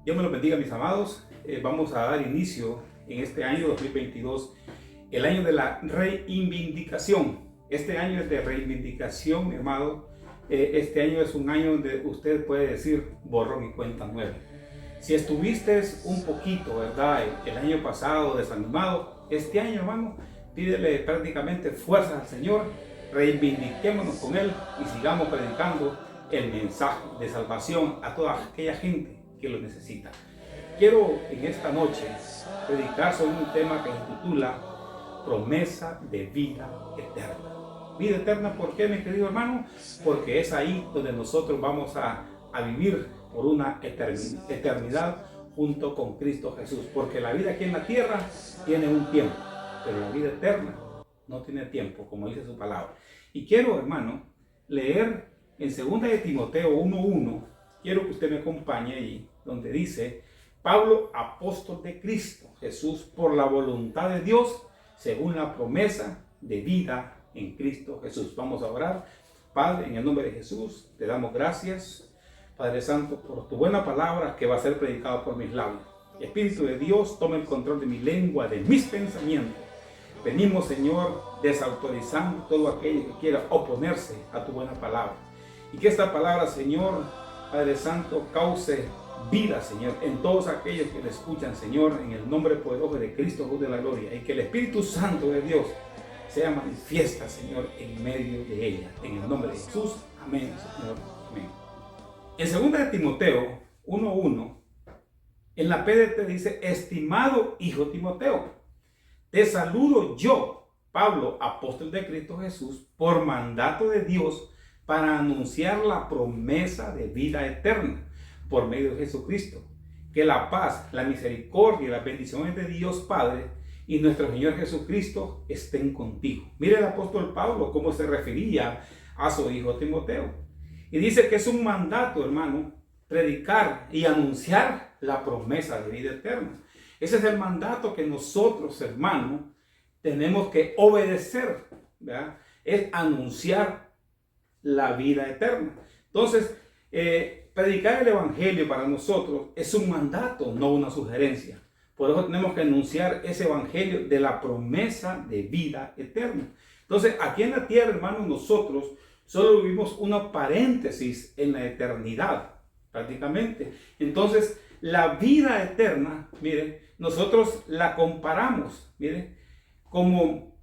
Dios me lo bendiga, mis amados. Vamos a dar inicio en este año 2022, el año de la reivindicación. Este año es de reivindicación, mi amado. Este año es un año donde usted puede decir borrón y cuenta nueva. Si estuviste un poquito, ¿verdad?, el año pasado desanimado, este año, hermano, pídele prácticamente fuerzas al Señor, reivindiquémonos con Él y sigamos predicando el mensaje de salvación a toda aquella gente que lo necesita. Quiero en esta noche predicar sobre un tema que se titula promesa de vida eterna. Vida eterna, ¿por qué, mi querido hermano? Porque es ahí donde nosotros vamos a vivir por una eternidad junto con Cristo Jesús. Porque la vida aquí en la tierra tiene un tiempo, pero la vida eterna no tiene tiempo, como dice su palabra. Y quiero, hermano, leer en 2 de Timoteo 1:1, quiero que usted me acompañe ahí, donde dice: Pablo, apóstol de Cristo Jesús, por la voluntad de Dios, según la promesa de vida en Cristo Jesús. Vamos a orar. Padre, en el nombre de Jesús, te damos gracias, Padre Santo, por tu buena palabra que va a ser predicada por mis labios. Espíritu de Dios, toma el control de mi lengua, de mis pensamientos. Venimos, Señor, desautorizando todo aquello que quiera oponerse a tu buena palabra. Y que esta palabra, Señor, Padre Santo, cause vida, Señor, en todos aquellos que le escuchan, Señor, en el nombre poderoso de Cristo, Jesús de la gloria. Y que el Espíritu Santo de Dios sea manifiesta, Señor, en medio de ella. En el nombre de Jesús. Amén, Señor. Amén. En 2 de Timoteo 1:1, en la PDT dice: estimado hijo Timoteo, te saludo yo, Pablo, apóstol de Cristo Jesús, por mandato de Dios, para anunciar la promesa de vida eterna por medio de Jesucristo. Que la paz, la misericordia y las bendiciones de Dios Padre y nuestro Señor Jesucristo estén contigo. Mire el apóstol Pablo cómo se refería a su hijo Timoteo. Y dice que es un mandato, hermano, predicar y anunciar la promesa de vida eterna. Ese es el mandato que nosotros, hermanos, tenemos que obedecer, ¿verdad? Es anunciar la vida eterna. Entonces, predicar el evangelio para nosotros es un mandato, no una sugerencia. Por eso tenemos que anunciar ese evangelio de la promesa de vida eterna. Entonces, aquí en la tierra, hermanos, nosotros solo vivimos una paréntesis en la eternidad, prácticamente. Entonces, la vida eterna, miren, nosotros la comparamos, miren, como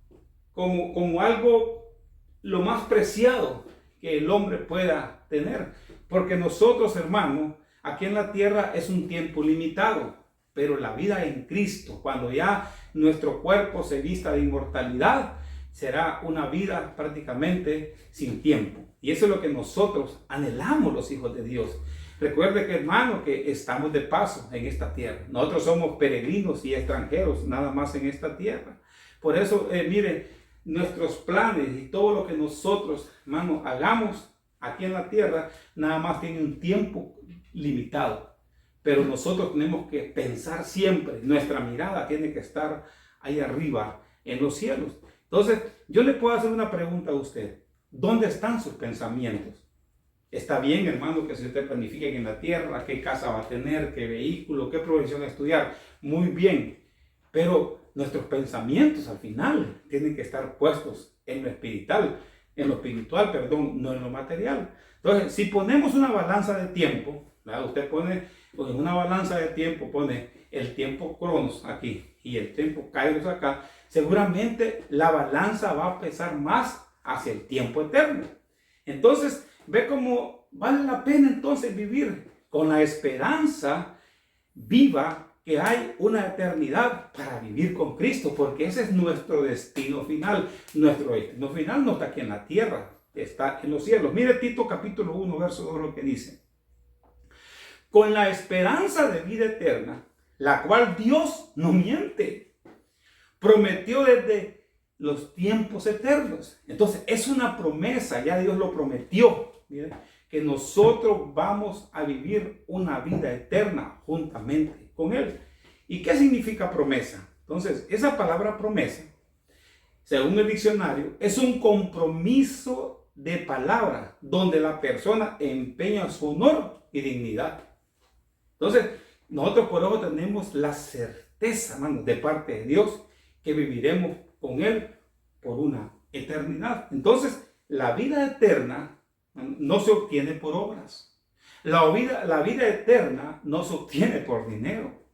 algo lo más preciado que el hombre pueda tener. Porque nosotros, hermanos, aquí en la tierra es un tiempo limitado, pero la vida en Cristo, cuando ya nuestro cuerpo se vista de inmortalidad, será una vida prácticamente sin tiempo. Y eso es lo que nosotros anhelamos, los hijos de Dios. Recuerde que, hermano, que estamos de paso en esta tierra. Nosotros somos peregrinos y extranjeros nada más en esta tierra. Por eso, mire, nuestros planes y todo lo que nosotros, hermano, hagamos aquí en la tierra, nada más tiene un tiempo limitado. Pero nosotros tenemos que pensar siempre, nuestra mirada tiene que estar ahí arriba en los cielos. Entonces, yo le puedo hacer una pregunta a usted. ¿Dónde están sus pensamientos? Está bien, hermano, que si usted planifica en la tierra, qué casa va a tener, qué vehículo, qué profesión estudiar. Muy bien. Pero nuestros pensamientos al final tienen que estar puestos en lo espiritual, no en lo material. Entonces, si ponemos una balanza de tiempo, ¿verdad? Usted pone en una balanza de tiempo, pone el tiempo Cronos aquí y el tiempo Kairos acá, seguramente la balanza va a pesar más hacia el tiempo eterno. Entonces, ve cómo vale la pena entonces vivir con la esperanza viva que hay una eternidad para vivir con Cristo, porque ese es nuestro destino final. Nuestro destino final no está aquí en la tierra, está en los cielos. Mire Tito capítulo 1, verso 2, lo que dice: con la esperanza de vida eterna, la cual Dios no miente, prometió desde los tiempos eternos. Entonces, es una promesa, ya Dios lo prometió, miren, que nosotros vamos a vivir una vida eterna juntamente con Él. ¿Y qué significa promesa? Entonces, esa palabra promesa, según el diccionario, es un compromiso de palabra donde la persona empeña su honor y dignidad. Entonces, nosotros por eso tenemos la certeza, hermano, de parte de Dios, que viviremos con Él por una eternidad. Entonces, la vida eterna no se obtiene por obras. La vida eterna no se obtiene por dinero.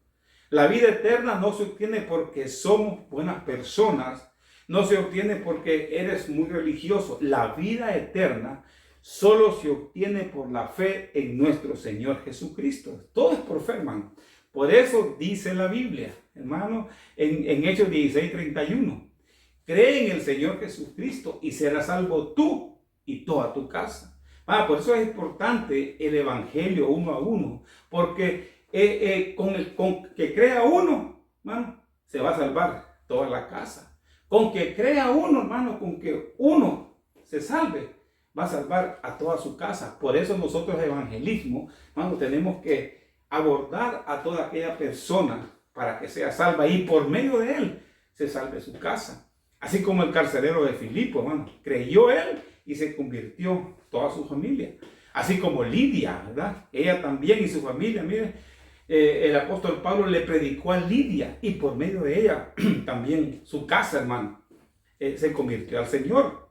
La vida eterna no se obtiene porque somos buenas personas. No se obtiene porque eres muy religioso. La vida eterna solo se obtiene por la fe en nuestro Señor Jesucristo. Todo es por fe, hermano. Por eso dice la Biblia, hermano, en Hechos 16:31. Cree en el Señor Jesucristo y serás salvo tú y toda tu casa. Por eso es importante el evangelio uno a uno, porque con que crea uno, hermano, se va a salvar toda la casa. Con que crea uno, hermano, con que uno se salve, va a salvar a toda su casa. Por eso nosotros evangelismo, hermano, tenemos que abordar a toda aquella persona para que sea salva y por medio de él se salve su casa. Así como el carcelero de Filipo, hermano, creyó él y se convirtió toda su familia. Así como Lidia, ¿verdad? Ella también y su familia, mire, el apóstol Pablo le predicó a Lidia y por medio de ella también su casa, hermano, se convirtió al Señor.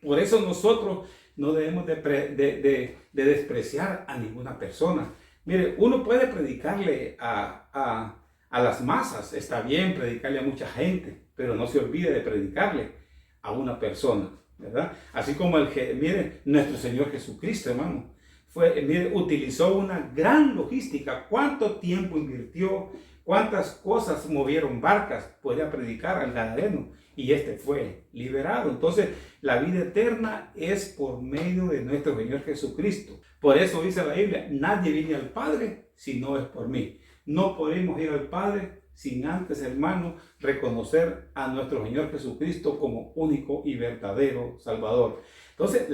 Por eso nosotros no debemos de despreciar a ninguna persona. Mire, uno puede predicarle a las masas, está bien predicarle a mucha gente, pero no se olvide de predicarle a una persona, ¿verdad? Así como mire, nuestro Señor Jesucristo, hermano, utilizó una gran logística. ¿Cuánto tiempo invirtió? ¿Cuántas cosas movieron barcas? Podía predicar al Gadareno y este fue liberado. Entonces, la vida eterna es por medio de nuestro Señor Jesucristo. Por eso dice la Biblia, nadie viene al Padre si no es por mí. No podemos ir al Padre sin antes, hermano, reconocer a nuestro Señor Jesucristo como único y verdadero Salvador. Entonces,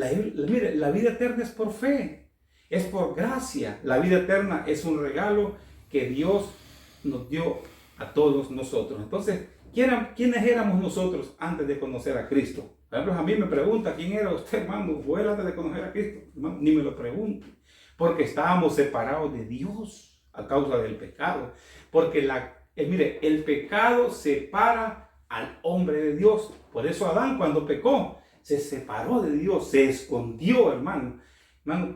mire, la vida eterna es por fe, es por gracia. La vida eterna es un regalo que Dios nos dio a todos nosotros. Entonces, ¿quiénes éramos nosotros antes de conocer a Cristo? Por ejemplo, a mí me pregunta, ¿quién era usted, hermano? ¿Fue él antes de conocer a Cristo? Hermano, ni me lo pregunte. Porque estábamos separados de Dios a causa del pecado. Porque mire, el pecado separa al hombre de Dios. Por eso Adán, cuando pecó, se separó de Dios, se escondió, hermano,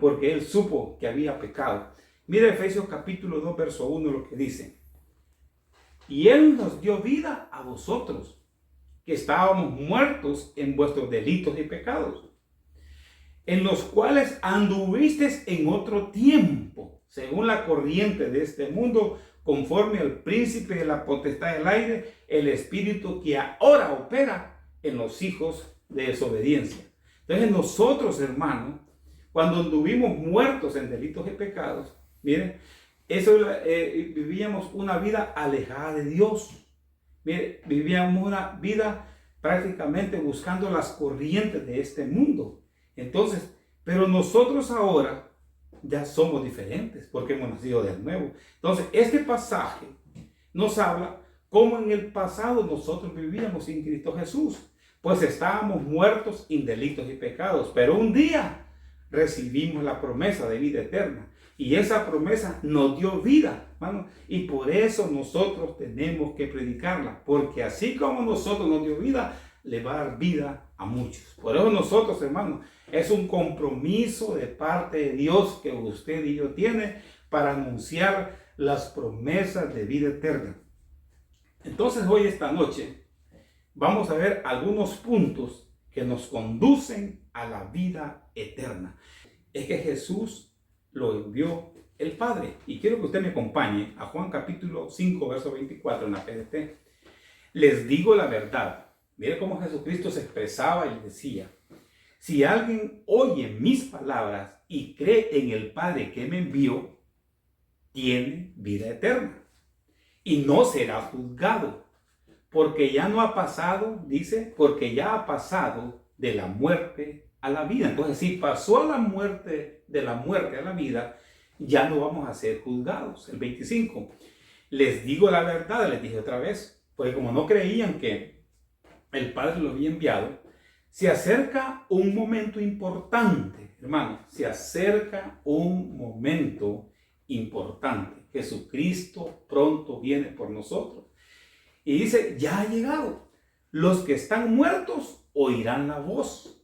porque él supo que había pecado. Mire Efesios capítulo 2, verso 1, lo que dice. Y él nos dio vida a vosotros, que estábamos muertos en vuestros delitos y pecados, en los cuales anduvisteis en otro tiempo, según la corriente de este mundo, conforme al príncipe de la potestad del aire, el espíritu que ahora opera en los hijos de desobediencia. Entonces nosotros, hermanos, cuando anduvimos muertos en delitos y pecados, miren, vivíamos una vida alejada de Dios. Miren, vivíamos una vida prácticamente buscando las corrientes de este mundo. Entonces, pero nosotros ahora ya somos diferentes porque hemos nacido de nuevo. Entonces, este pasaje nos habla cómo en el pasado nosotros vivíamos sin Cristo Jesús. Pues estábamos muertos en delitos y pecados, pero un día recibimos la promesa de vida eterna. Y esa promesa nos dio vida, hermano. Y por eso nosotros tenemos que predicarla. Porque así como nosotros nos dio vida, le va a dar vida a muchos. Por eso nosotros, hermanos, es un compromiso de parte de Dios que usted y yo tiene para anunciar las promesas de vida eterna. Entonces hoy, esta noche, vamos a ver algunos puntos que nos conducen a la vida eterna. Es que Jesús lo envió el Padre. Y quiero que usted me acompañe a Juan capítulo 5, verso 24 en la PDT. Les digo la verdad. Mire cómo Jesucristo se expresaba y le decía: si alguien oye mis palabras y cree en el Padre que me envió, tiene vida eterna y no será juzgado, porque ya no ha pasado, dice, porque ya ha pasado de la muerte a la vida. Entonces, si pasó a la muerte, de la muerte a la vida, ya no vamos a ser juzgados. El 25, les digo la verdad, les dije otra vez, porque como no creían que el Padre lo había enviado, se acerca un momento importante, hermano, se acerca un momento importante. Jesucristo pronto viene por nosotros. Y dice, ya ha llegado. Los que están muertos oirán la voz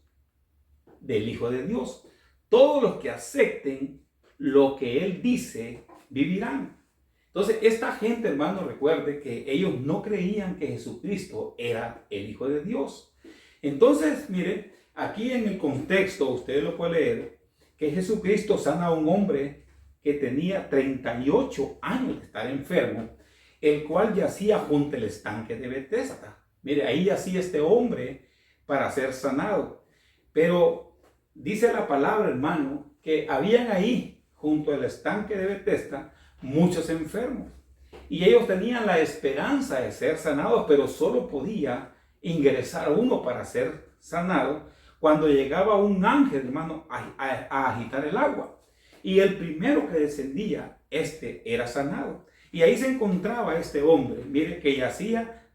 del Hijo de Dios. Todos los que acepten lo que Él dice, vivirán. Entonces, esta gente, hermano, recuerde que ellos no creían que Jesucristo era el Hijo de Dios. Entonces, mire, aquí en el contexto, usted lo puede leer, que Jesucristo sana a un hombre que tenía 38 años de estar enfermo, el cual yacía junto al estanque de Betesda. Mire, ahí yacía este hombre para ser sanado. Pero dice la palabra, hermano, que habían ahí, junto al estanque de Betesda, muchos enfermos. Y ellos tenían la esperanza de ser sanados, pero solo podía ingresar uno para ser sanado cuando llegaba un ángel, hermano, a agitar el agua. Y el primero que descendía, era sanado. Y ahí se encontraba este hombre, mire, que yacía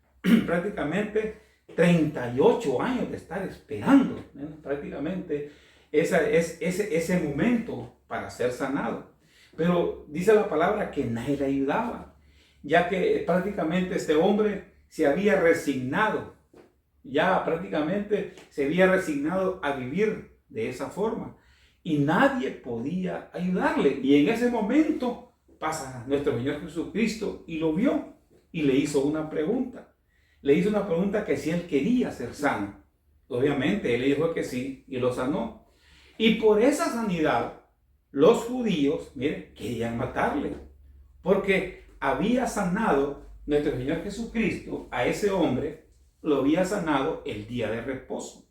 prácticamente 38 años de estar esperando, prácticamente ese momento para ser sanado. Pero dice la palabra que nadie le ayudaba, ya que prácticamente este hombre se había resignado, ya prácticamente se había resignado a vivir de esa forma. Y nadie podía ayudarle. Y en ese momento pasa nuestro Señor Jesucristo y lo vio y le hizo una pregunta. Le hizo una pregunta que si él quería ser sano. Obviamente él le dijo que sí y lo sanó. Y por esa sanidad los judíos, miren, querían matarle. Porque había sanado nuestro Señor Jesucristo a ese hombre, lo había sanado el día de reposo.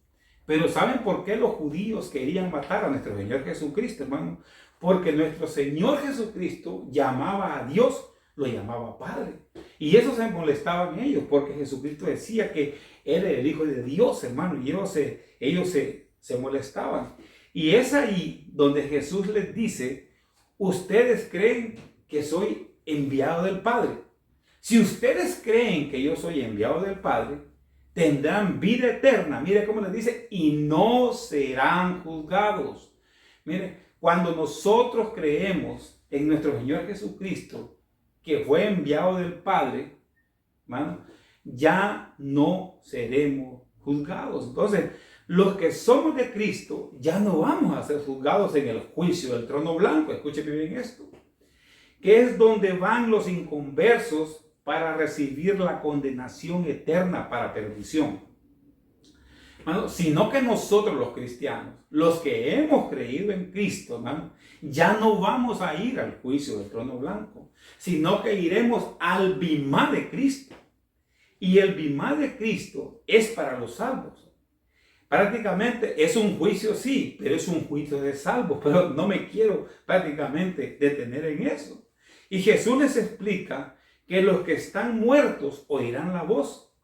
Pero ¿saben por qué los judíos querían matar a nuestro Señor Jesucristo, hermano? Porque nuestro Señor Jesucristo llamaba a Dios, lo llamaba Padre. Y eso se molestaban ellos, porque Jesucristo decía que era el Hijo de Dios, hermano. Y ellos se molestaban. Y es ahí donde Jesús les dice, ustedes creen que soy enviado del Padre. Si ustedes creen que yo soy enviado del Padre, tendrán vida eterna. Mire cómo les dice, y no serán juzgados. Mire, cuando nosotros creemos en nuestro Señor Jesucristo, que fue enviado del Padre, hermano, ya no seremos juzgados. Entonces, los que somos de Cristo, ya no vamos a ser juzgados en el juicio del trono blanco. Escúcheme bien esto. Que es donde van los inconversos para recibir la condenación eterna para perdición. Hermano, sino que nosotros los cristianos, los que hemos creído en Cristo, hermano, ya no vamos a ir al juicio del trono blanco, sino que iremos al bimá de Cristo. Y el bimá de Cristo es para los salvos. Prácticamente es un juicio, sí, pero es un juicio de salvos. Pero no me quiero prácticamente detener en eso. Y Jesús les explica que los que están muertos oirán la voz.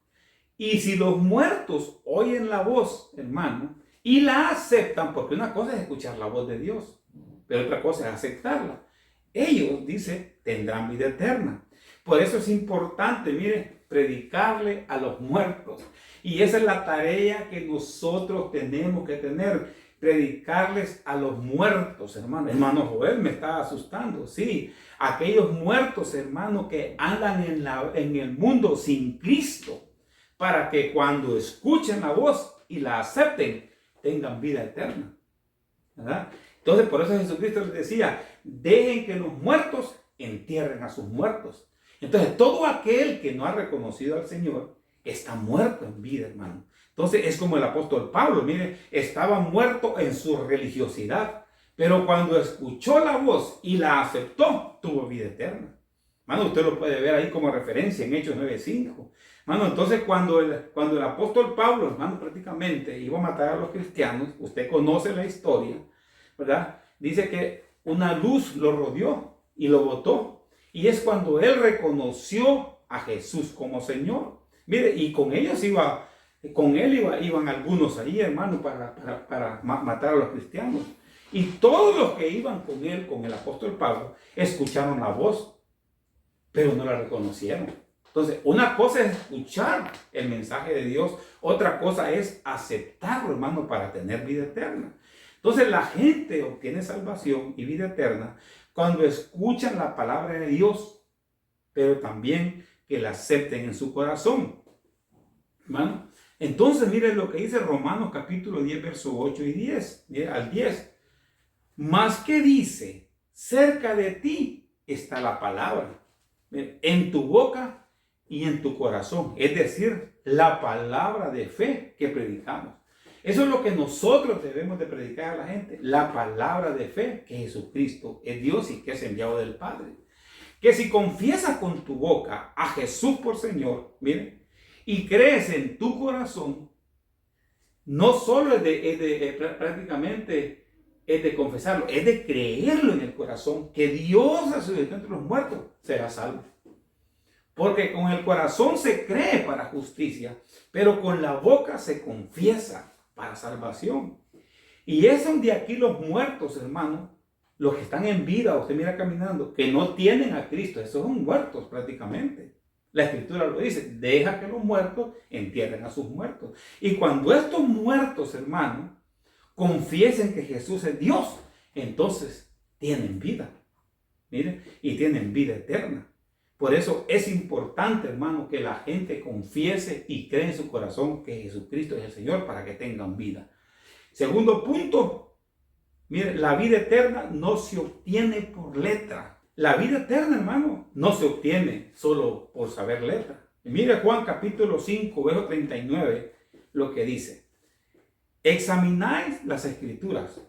Y si los muertos oyen la voz, hermano, y la aceptan, porque una cosa es escuchar la voz de Dios, pero otra cosa es aceptarla. Ellos, dice, tendrán vida eterna. Por eso es importante, mire, predicarle a los muertos. Y esa es la tarea que nosotros tenemos que tener, predicarles a los muertos, hermano. Hermano Joel, me está asustando, sí. Aquellos muertos, hermano, que andan en el mundo sin Cristo, para que cuando escuchen la voz y la acepten, tengan vida eterna, ¿verdad? Entonces, por eso Jesucristo les decía, dejen que los muertos entierren a sus muertos. Entonces, todo aquel que no ha reconocido al Señor está muerto en vida, hermano. Entonces, es como el apóstol Pablo, mire, estaba muerto en su religiosidad, pero cuando escuchó la voz y la aceptó, tuvo vida eterna. Hermano, usted lo puede ver ahí como referencia en Hechos 9:5. Hermano, entonces cuando el apóstol Pablo, hermano, prácticamente iba a matar a los cristianos, usted conoce la historia, ¿verdad? Dice que una luz lo rodeó y lo botó. Y es cuando él reconoció a Jesús como Señor. Mire, y con ellos iban algunos ahí, hermano, para matar a los cristianos. Y todos los que iban con él, con el apóstol Pablo, escucharon la voz, pero no la reconocieron. Entonces, una cosa es escuchar el mensaje de Dios, otra cosa es aceptarlo, hermano, para tener vida eterna. Entonces, la gente obtiene salvación y vida eterna cuando escuchan la palabra de Dios, pero también que la acepten en su corazón. Hermano, entonces miren lo que dice Romanos capítulo 10, verso 8 y 10, al 10. Más que dice, cerca de ti está la palabra, en tu boca y en tu corazón. Es decir, la palabra de fe que predicamos. Eso es lo que nosotros debemos de predicar a la gente. La palabra de fe, que Jesucristo es Dios y que es enviado del Padre. Que si confiesas con tu boca a Jesús por Señor, miren, y crees en tu corazón, no solo prácticamente es de confesarlo, es de creerlo en el corazón, que Dios resucitó entre los muertos, será salvo. Porque con el corazón se cree para justicia, pero con la boca se confiesa para salvación. Y es donde aquí los muertos, hermano, los que están en vida, usted mira caminando, que no tienen a Cristo, esos son muertos prácticamente. La Escritura lo dice, deja que los muertos entierren a sus muertos. Y cuando estos muertos, hermano, confiesen que Jesús es Dios, entonces tienen vida. Miren, y tienen vida eterna. Por eso es importante, hermano, que la gente confiese y cree en su corazón que Jesucristo es el Señor para que tengan vida. Segundo punto, mire, la vida eterna no se obtiene por letra. La vida eterna, hermano, no se obtiene solo por saber letra. Y mire Juan capítulo 5, verso 39, lo que dice. Examináis las Escrituras,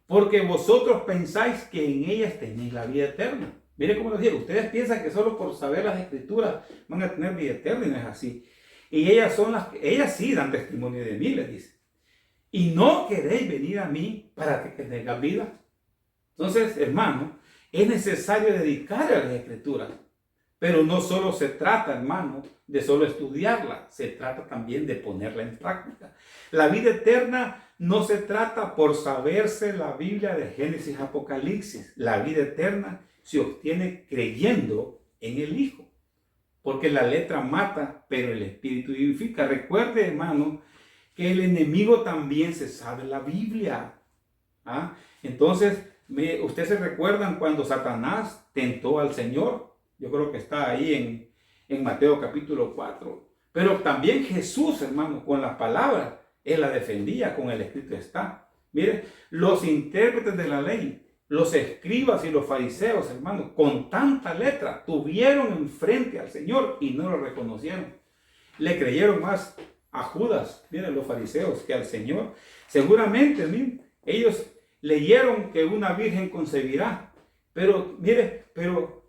porque vosotros pensáis que en ellas tenéis la vida eterna. Mire cómo les digo, ustedes piensan que solo por saber las Escrituras van a tener vida eterna y no es así. Y ellas sí dan testimonio de mí, les dice. Y no queréis venir a mí para que tengan vida. Entonces, hermano, es necesario dedicar a las Escrituras. Pero no solo se trata, hermano, de solo estudiarla, se trata también de ponerla en práctica. La vida eterna no se trata por saberse la Biblia de Génesis a Apocalipsis. La vida eterna se obtiene creyendo en el Hijo. Porque la letra mata, pero el Espíritu vivifica. Recuerde, hermano, que el enemigo también se sabe la Biblia. ¿Ah? Entonces, ustedes se recuerdan cuando Satanás tentó al Señor. Yo creo que está ahí en Mateo capítulo 4. Pero también Jesús, hermano, con la palabra, él la defendía, con el escrito está. Mire, los intérpretes de la ley, los escribas y los fariseos, hermano, con tanta letra, tuvieron enfrente al Señor y no lo reconocieron. Le creyeron más a Judas, miren, los fariseos, que al Señor. Seguramente, miren, ellos leyeron que una virgen concebirá, pero mire,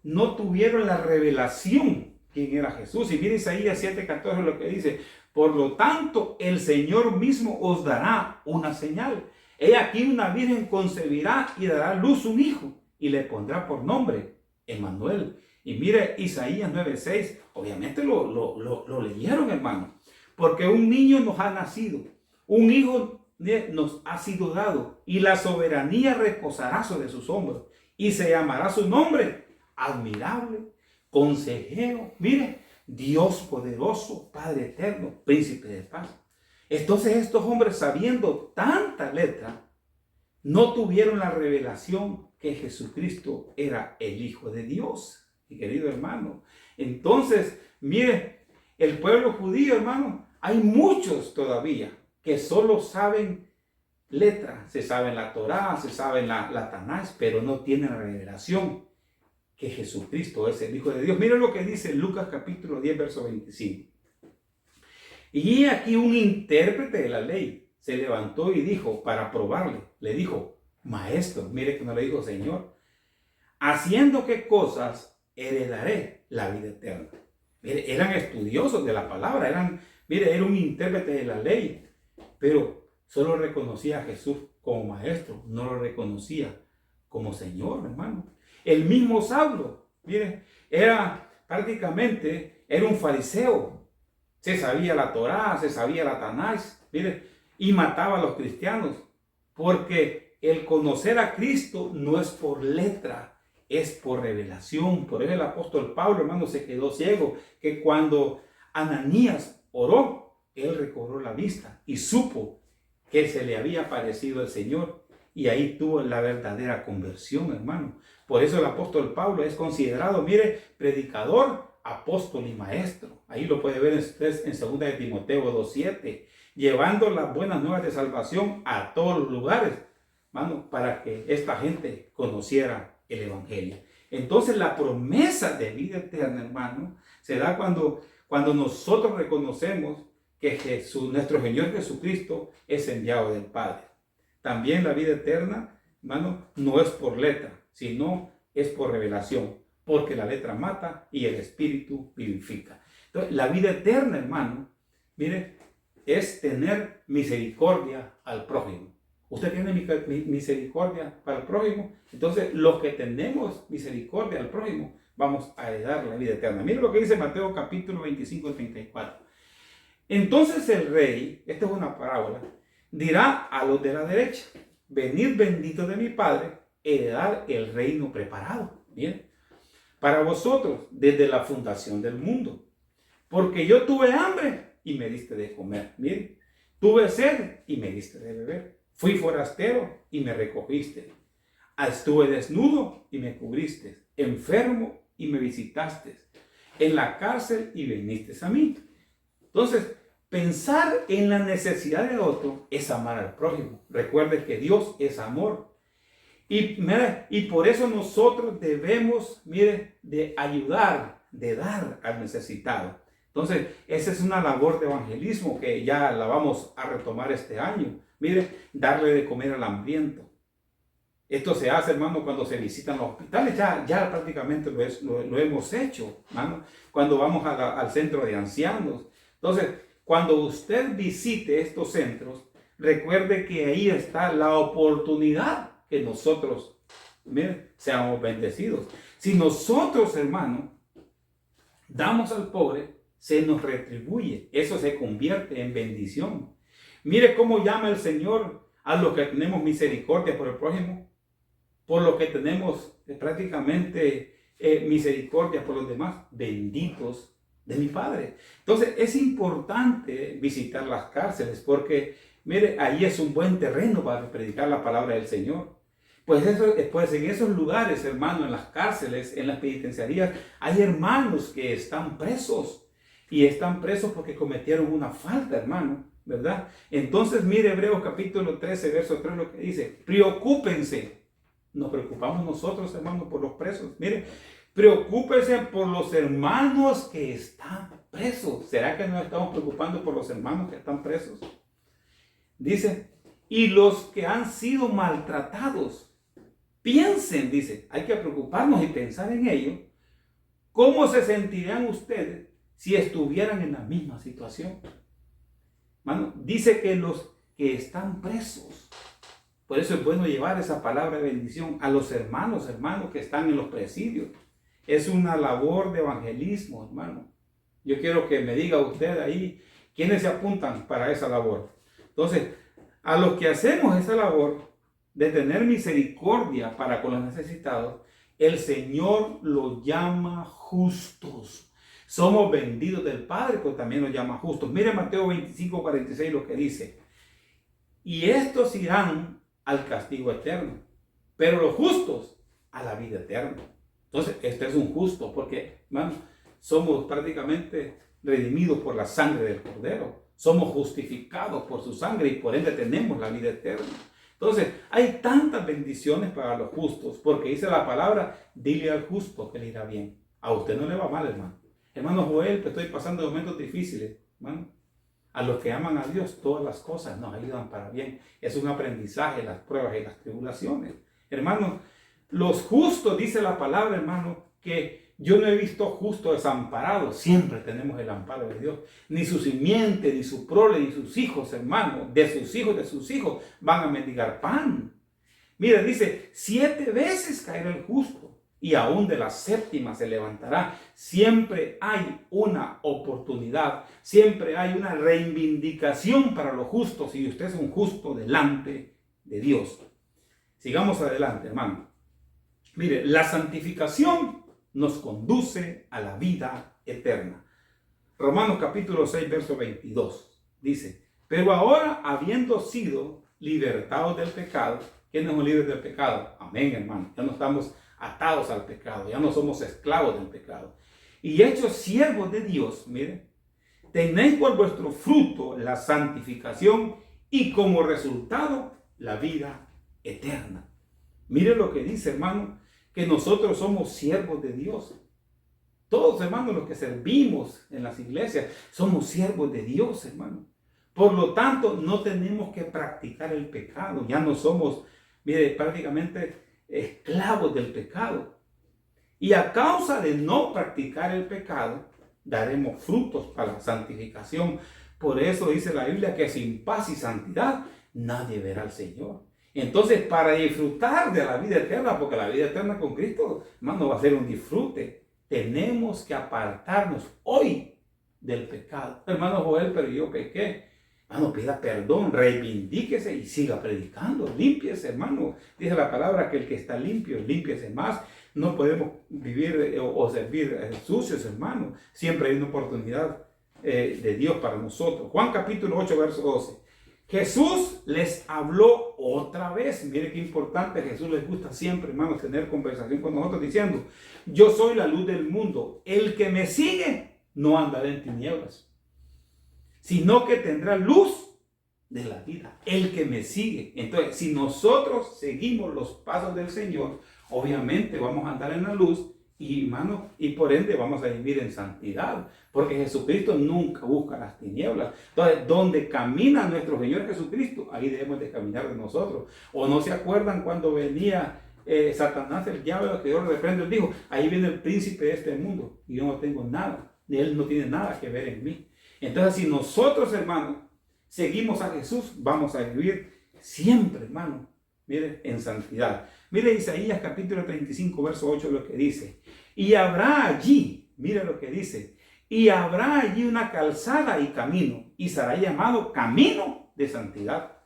no tuvieron la revelación quién era Jesús. Y mire Isaías 7:14 lo que dice: por lo tanto, el Señor mismo os dará una señal. He aquí una virgen concebirá y dará a luz un hijo, y le pondrá por nombre Emmanuel. Y mire Isaías 9:6, obviamente lo leyeron, hermano, porque un niño nos ha nacido, un hijo nos ha sido dado, y la soberanía reposará sobre sus hombros, y se llamará su nombre Admirable, Consejero, mire, Dios poderoso, Padre eterno, Príncipe de paz. Entonces estos hombres, sabiendo tanta letra, no tuvieron la revelación que Jesucristo era el Hijo de Dios, mi querido hermano. Entonces, mire, el pueblo judío, hermano, hay muchos todavía que solo saben letra, se saben la Torá, se saben la Tanás, pero no tienen la revelación que Jesucristo es el Hijo de Dios. Miren lo que dice Lucas capítulo 10, verso 25. Y aquí un intérprete de la ley se levantó y dijo, para probarle, le dijo: maestro, mire que no le dijo Señor, ¿haciendo qué cosas heredaré la vida eterna? Mire, eran estudiosos de la palabra, era un intérprete de la ley, pero solo reconocía a Jesús como maestro, no lo reconocía como Señor, hermano. El mismo Saulo, mire, era un fariseo. Se sabía la Torá, se sabía la Tanás, mire, y mataba a los cristianos, porque el conocer a Cristo no es por letra, es por revelación. Por eso el apóstol Pablo, hermano, se quedó ciego, que cuando Ananías oró, él recobró la vista y supo que se le había aparecido el Señor y ahí tuvo la verdadera conversión, hermano. Por eso el apóstol Pablo es considerado, mire, predicador, apóstol y maestro. Ahí lo puede ver usted en 2 de Timoteo 2:7, llevando las buenas nuevas de salvación a todos los lugares, hermano, para que esta gente conociera el evangelio. Entonces la promesa de vida eterna, hermano, se da cuando nosotros reconocemos que Jesús, nuestro Señor Jesucristo, es enviado del Padre. También la vida eterna, hermano, no es por letra, sino es por revelación, porque la letra mata y el Espíritu vivifica. Entonces, la vida eterna, hermano, mire, es tener misericordia al prójimo. Usted tiene misericordia para el prójimo, entonces los que tenemos misericordia al prójimo, vamos a heredar la vida eterna. Mire lo que dice Mateo capítulo 25, 34. Entonces el rey, esta es una parábola, dirá a los de la derecha: venid benditos de mi Padre, heredad el reino preparado. Bien, para vosotros desde la fundación del mundo. Porque yo tuve hambre y me diste de comer. Bien, tuve sed y me diste de beber. Fui forastero y me recogiste. Estuve desnudo y me cubriste. Enfermo y me visitaste. En la cárcel y viniste a mí. Entonces, pensar en la necesidad de otro es amar al prójimo. Recuerde que Dios es amor. Y por eso nosotros debemos, mire, de ayudar, de dar al necesitado. Entonces, esa es una labor de evangelismo que ya la vamos a retomar este año. Mire, darle de comer al hambriento. Esto se hace, hermano, cuando se visitan los hospitales. Ya prácticamente lo hemos hecho, hermano. Cuando vamos al centro de ancianos. Entonces, cuando usted visite estos centros, recuerde que ahí está la oportunidad que nosotros, mire, seamos bendecidos. Si nosotros, hermano, damos al pobre, se nos retribuye. Eso se convierte en bendición. Mire cómo llama el Señor a los que tenemos misericordia por el prójimo, por los que tenemos prácticamente misericordia por los demás, benditos de mi Padre. Entonces es importante visitar las cárceles porque, mire, ahí es un buen terreno para predicar la palabra del Señor. Pues en esos lugares, hermano, en las cárceles, en las penitenciarías, hay hermanos que están presos y están presos porque cometieron una falta, hermano, ¿verdad? Entonces, mire Hebreos capítulo 13, verso 3, lo que dice: preocúpense. Nos preocupamos nosotros, hermanos, por los presos. Mire, preocúpense por los hermanos que están presos. ¿Será que nos estamos preocupando por los hermanos que están presos? Dice, y los que han sido maltratados. Piensen, dice, hay que preocuparnos y pensar en ello. ¿Cómo se sentirían ustedes si estuvieran en la misma situación? Mano, dice que los que están presos. Por eso es bueno llevar esa palabra de bendición a los hermanos que están en los presidios. Es una labor de evangelismo, hermano. Yo quiero que me diga usted ahí quiénes se apuntan para esa labor. Entonces, a los que hacemos esa labor de tener misericordia para con los necesitados, el Señor los llama justos. Somos benditos del Padre, pero también los llama justos. Mire Mateo 25, 46 lo que dice: y estos irán al castigo eterno, pero los justos a la vida eterna. Entonces, este es un justo, porque, hermano, somos prácticamente redimidos por la sangre del Cordero. Somos justificados por su sangre y por ende tenemos la vida eterna. Entonces, hay tantas bendiciones para los justos, porque dice la palabra: dile al justo que le irá bien. A usted no le va mal, hermano. Hermano Joel, que estoy pasando momentos difíciles, hermano. A los que aman a Dios, todas las cosas nos ayudan para bien. Es un aprendizaje, las pruebas y las tribulaciones. Hermano, los justos, dice la palabra, hermano, que yo no he visto justo desamparado. Siempre tenemos el amparo de Dios. Ni su simiente, ni su prole, ni sus hijos, hermano, de sus hijos, van a mendigar pan. Mira, dice, 7 veces caerá el justo y aún de la 7ª se levantará. Siempre hay una oportunidad, siempre hay una reivindicación para los justos y usted es un justo delante de Dios. Sigamos adelante, hermano. Mire, la santificación nos conduce a la vida eterna. Romanos capítulo 6, verso 22 dice: pero ahora, habiendo sido libertados del pecado ¿Quiénes son libres del pecado? Amén, hermano. Ya no estamos atados al pecado, ya no somos esclavos del pecado. Y hechos siervos de Dios, miren, tenéis por vuestro fruto la santificación y como resultado la vida eterna. Mire lo que dice, hermano, que nosotros somos siervos de Dios. Todos, hermanos, los que servimos en las iglesias, somos siervos de Dios, hermano. Por lo tanto, no tenemos que practicar el pecado. Ya no somos, mire, prácticamente esclavos del pecado. Y a causa de no practicar el pecado, daremos frutos para la santificación. Por eso dice la Biblia que sin paz y santidad nadie verá al Señor. Entonces, para disfrutar de la vida eterna, porque la vida eterna con Cristo, hermano, va a ser un disfrute, tenemos que apartarnos hoy del pecado. Hermano Joel, pero yo pequé. Hermano, pida perdón, reivindíquese y siga predicando. Límpiese, hermano. Dice la palabra que el que está limpio, límpiese más. No podemos vivir o servir sucios, hermano. Siempre hay una oportunidad de Dios para nosotros. Juan capítulo 8, verso 12. Jesús les habló otra vez. Mire qué importante. Jesús les gusta siempre, hermanos, tener conversación con nosotros diciendo: yo soy la luz del mundo. El que me sigue no andará en tinieblas, sino que tendrá luz de la vida. El que me sigue. Entonces, si nosotros seguimos los pasos del Señor, obviamente vamos a andar en la luz y, hermano, y por ende vamos a vivir en santidad, porque Jesucristo nunca busca las tinieblas. Entonces, donde camina nuestro Señor Jesucristo, ahí debemos de caminar de nosotros. ¿O no se acuerdan cuando venía Satanás, el diablo, que Dios reprende? Él dijo: ahí viene el príncipe de este mundo y yo no tengo nada, él no tiene nada que ver en mí. Entonces, si nosotros, hermanos, seguimos a Jesús, vamos a vivir siempre, hermano, mire, en santidad. Mire Isaías capítulo 35, verso 8, lo que dice: y habrá allí, mire lo que dice, y habrá allí una calzada y camino, y será llamado camino de santidad.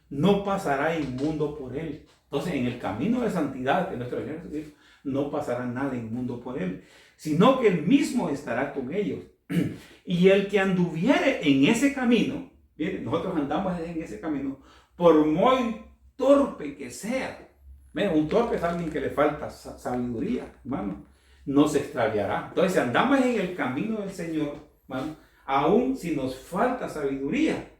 No pasará inmundo por él. Entonces, en el camino de santidad que nuestro Señor Jesucristo, no pasará nada inmundo por él, sino que él mismo estará con ellos. Y el que anduviere en ese camino, miren, nosotros andamos en ese camino, por muy torpe que sea. Mira, un torpe es alguien que le falta sabiduría, hermano, no se extraviará. Entonces, si andamos en el camino del Señor, hermano, aún si nos falta sabiduría,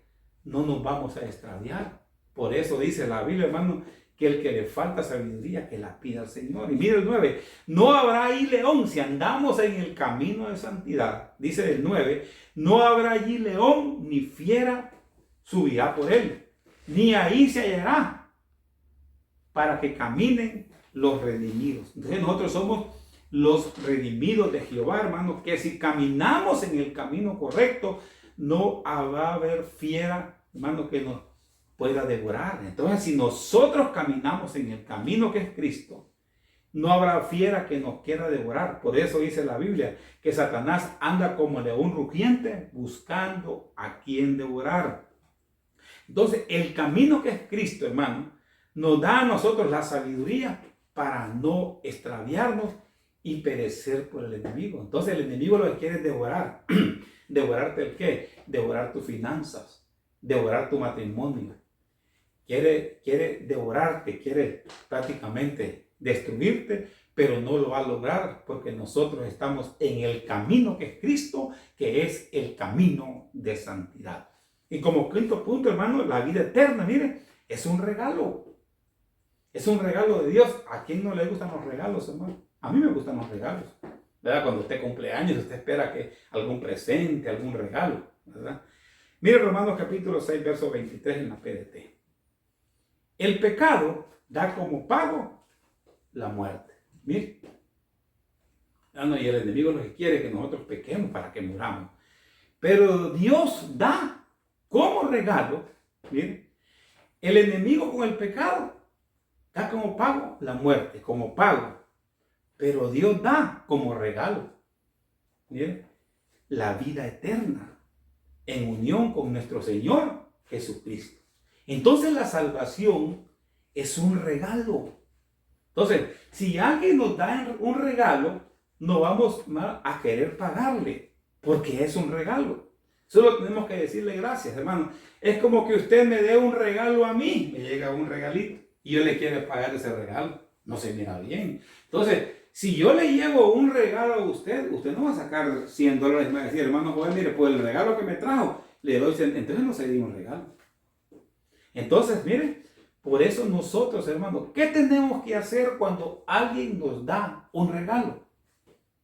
no nos vamos a extraviar. Por eso dice la Biblia, hermano, que el que le falta sabiduría, que la pida al Señor. Y mire el 9, no habrá allí león. Si andamos en el camino de santidad, dice el 9, no habrá allí león, ni fiera subirá por él, ni ahí se hallará, para que caminen los redimidos. Entonces nosotros somos los redimidos de Jehová, hermano, que si caminamos en el camino correcto, no va a haber fiera, hermano, que nos pueda devorar. Entonces, si nosotros caminamos en el camino que es Cristo, no habrá fiera que nos quiera devorar. Por eso dice la Biblia que Satanás anda como león rugiente buscando a quien devorar. Entonces, el camino que es Cristo, hermano, nos da a nosotros la sabiduría para no extraviarnos y perecer por el enemigo. Entonces, el enemigo lo que quiere es devorar. ¿Devorarte el qué? Devorar tus finanzas, devorar tu matrimonio. Quiere devorarte, quiere prácticamente destruirte, pero no lo va a lograr porque nosotros estamos en el camino que es Cristo, que es el camino de santidad. Y como quinto punto, hermano, la vida eterna, mire, es un regalo. Es un regalo de Dios. ¿A quién no le gustan los regalos, hermano? A mí me gustan los regalos, ¿verdad? Cuando usted cumpleaños, usted espera que algún presente, algún regalo, ¿verdad? Mire Romanos capítulo 6, verso 23 en la PDT. El pecado da como pago la muerte. Mire. Y el enemigo lo que quiere es que nosotros pequemos para que muramos. Pero Dios da como regalo, mire, el enemigo con el pecado da como pago la muerte, como pago. Pero Dios da como regalo, mire, la vida eterna en unión con nuestro Señor Jesucristo. Entonces la salvación es un regalo. Entonces, si alguien nos da un regalo, no vamos a querer pagarle, porque es un regalo. Solo tenemos que decirle gracias, hermano. Es como que usted me dé un regalo a mí, me llega un regalito. y yo le quiero pagar ese regalo. No se mira bien. Entonces, si yo le llevo un regalo a usted, usted no va a sacar $100 y me va a decir, hermano joven, mire, pues el regalo que me trajo, le doy 100. Entonces no sería un regalo. Entonces, mire, por eso nosotros, hermanos, ¿qué tenemos que hacer cuando alguien nos da un regalo?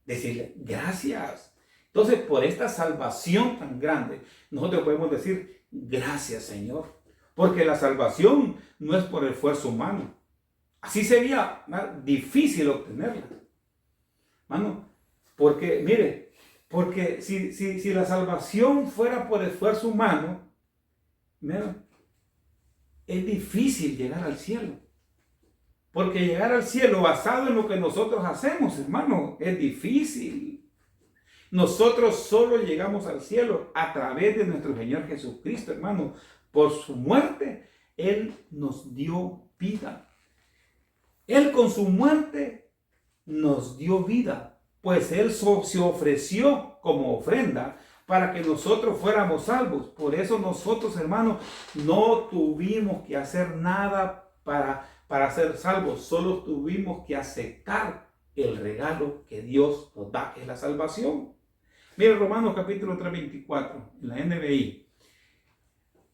Decirle, gracias. Entonces, por esta salvación tan grande, nosotros podemos decir, gracias, Señor. Porque la salvación no es por esfuerzo humano. Así sería difícil obtenerla. Mano, porque, mire, porque si la salvación fuera por esfuerzo humano, mira, es difícil llegar al cielo. Porque llegar al cielo basado en lo que nosotros hacemos, hermano, es difícil. Nosotros solo llegamos al cielo a través de nuestro Señor Jesucristo, hermano. Por su muerte, Él nos dio vida. Él con su muerte nos dio vida, pues Él se ofreció como ofrenda para que nosotros fuéramos salvos. Por eso nosotros, hermanos, no tuvimos que hacer nada para ser salvos. Solo tuvimos que aceptar el regalo que Dios nos da, que es la salvación. Mira Romanos capítulo 3:24, en la NBI.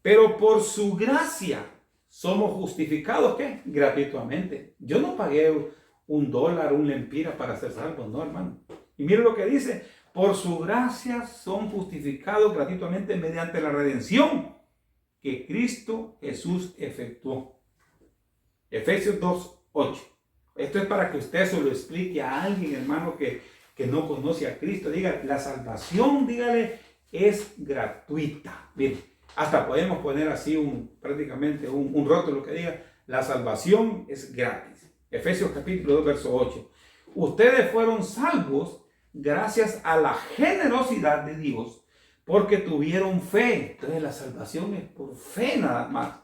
Pero por su gracia somos justificados, ¿qué? Gratuitamente. Yo no pagué $1, un lempira para ser salvo, no, hermano. Y mire lo que dice, por su gracia son justificados gratuitamente mediante la redención que Cristo Jesús efectuó. Efesios 2:8. Esto es para que usted se lo explique a alguien, hermano, que no conoce a Cristo. Diga, la salvación, dígale, es gratuita. Miren, hasta podemos poner así prácticamente un rótulo que diga, la salvación es gratis. Efesios capítulo 2, verso 8. Ustedes fueron salvos gracias a la generosidad de Dios, porque tuvieron fe. Entonces la salvación es por fe nada más.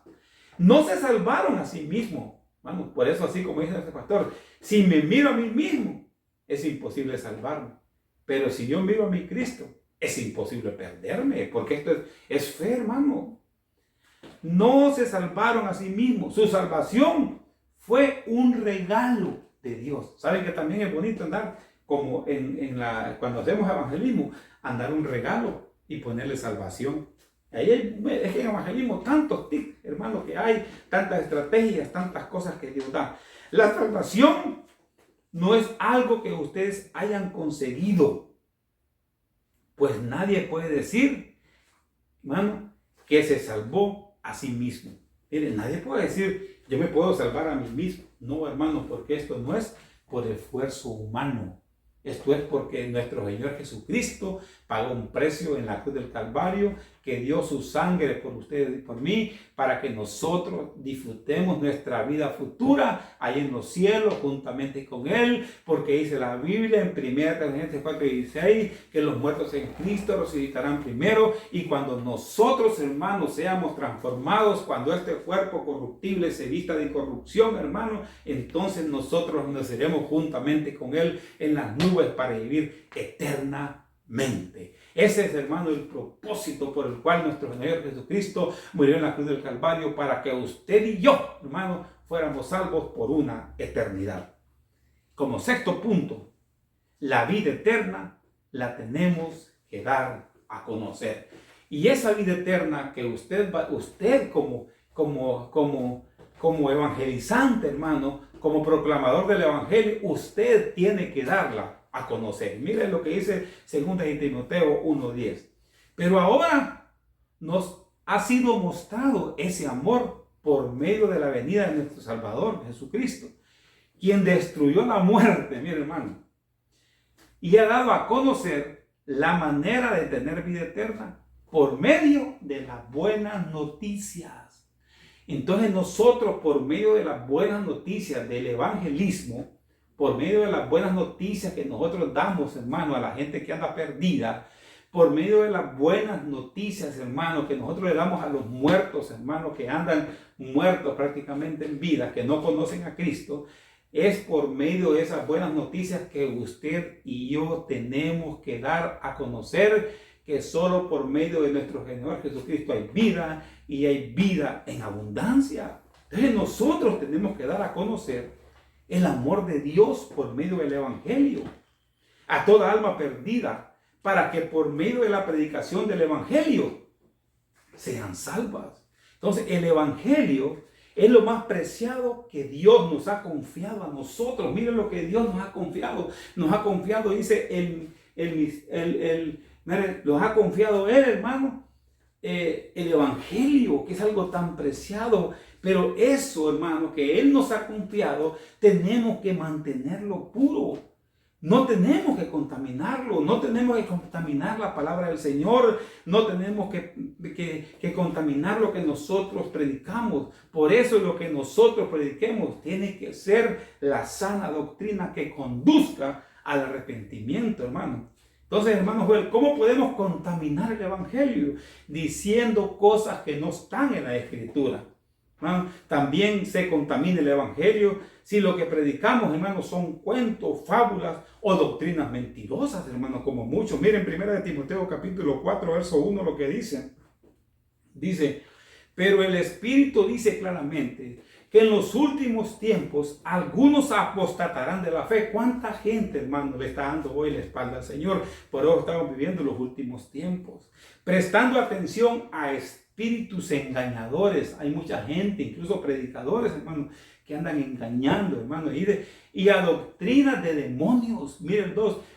No se salvaron a sí mismos. Bueno, por eso así como dice este pastor, si me miro a mí mismo, es imposible salvarme. Pero si yo miro a mi Cristo, es imposible perderme, porque esto es fe, hermano. No se salvaron a sí mismos. Su salvación fue un regalo de Dios. ¿Saben que también es bonito andar como cuando hacemos evangelismo, andar un regalo y ponerle salvación? Ahí es que en evangelismo tantos tips, hermanos, que hay, tantas estrategias, tantas cosas que Dios da. La salvación no es algo que ustedes hayan conseguido. Pues nadie puede decir, hermano, que se salvó a sí mismo. Miren, nadie puede decir, yo me puedo salvar a mí mismo. No, hermano, porque esto no es por esfuerzo humano. Esto es porque nuestro Señor Jesucristo pagó un precio en la cruz del Calvario, que dio su sangre por ustedes y por mí, para que nosotros disfrutemos nuestra vida futura ahí en los cielos juntamente con Él, porque dice la Biblia en 1 Tesalonicenses 4:16 que los muertos en Cristo resucitarán primero, y cuando nosotros, hermanos, seamos transformados, cuando este cuerpo corruptible se vista de incorrupción, hermano, entonces nosotros nos seremos juntamente con Él en las nubes para vivir eternamente. Ese es, hermano, el propósito por el cual nuestro Señor Jesucristo murió en la cruz del Calvario, para que usted y yo, hermano, fuéramos salvos por una eternidad. Como sexto punto, la vida eterna la tenemos que dar a conocer. Y esa vida eterna que usted como evangelizante, hermano, como proclamador del evangelio, usted tiene que darla a conocer. Miren lo que dice 2 de Timoteo 1:10. Pero ahora nos ha sido mostrado ese amor por medio de la venida de nuestro Salvador Jesucristo, quien destruyó la muerte, mi hermano, y ha dado a conocer la manera de tener vida eterna por medio de las buenas noticias. Entonces nosotros, por medio de las buenas noticias del evangelismo, por medio de las buenas noticias que nosotros damos, hermano, a la gente que anda perdida, por medio de las buenas noticias, hermano, que nosotros le damos a los muertos, hermano, que andan muertos prácticamente en vida, que no conocen a Cristo, es por medio de esas buenas noticias que usted y yo tenemos que dar a conocer, que solo por medio de nuestro Señor Jesucristo hay vida, y hay vida en abundancia. Entonces nosotros tenemos que dar a conocer el amor de Dios por medio del Evangelio a toda alma perdida, para que por medio de la predicación del Evangelio sean salvas. Entonces el Evangelio es lo más preciado que Dios nos ha confiado a nosotros. Miren lo que Dios nos ha confiado. Nos ha confiado, dice, nos ha confiado Él, hermano, el Evangelio, que es algo tan preciado. Pero eso, hermano, que Él nos ha confiado, tenemos que mantenerlo puro. No tenemos que contaminarlo, no tenemos que contaminar la palabra del Señor, no tenemos que contaminar lo que nosotros predicamos. Por eso lo que nosotros prediquemos tiene que ser la sana doctrina que conduzca al arrepentimiento, hermano. Entonces, hermano Joel, ¿cómo podemos contaminar el Evangelio? Diciendo cosas que no están en la Escritura. También se contamina el Evangelio si lo que predicamos, hermanos, son cuentos, fábulas o doctrinas mentirosas, hermanos, como muchos. Miren, 1 Timoteo capítulo 4, verso 1, lo que dice. Dice, pero el Espíritu dice claramente que en los últimos tiempos algunos apostatarán de la fe. ¿Cuánta gente, hermano, le está dando hoy la espalda al Señor? Por eso estamos viviendo los últimos tiempos, prestando atención a espíritus engañadores. Hay mucha gente, incluso predicadores, hermano, que andan engañando, hermano, y a doctrinas de demonios. Miren,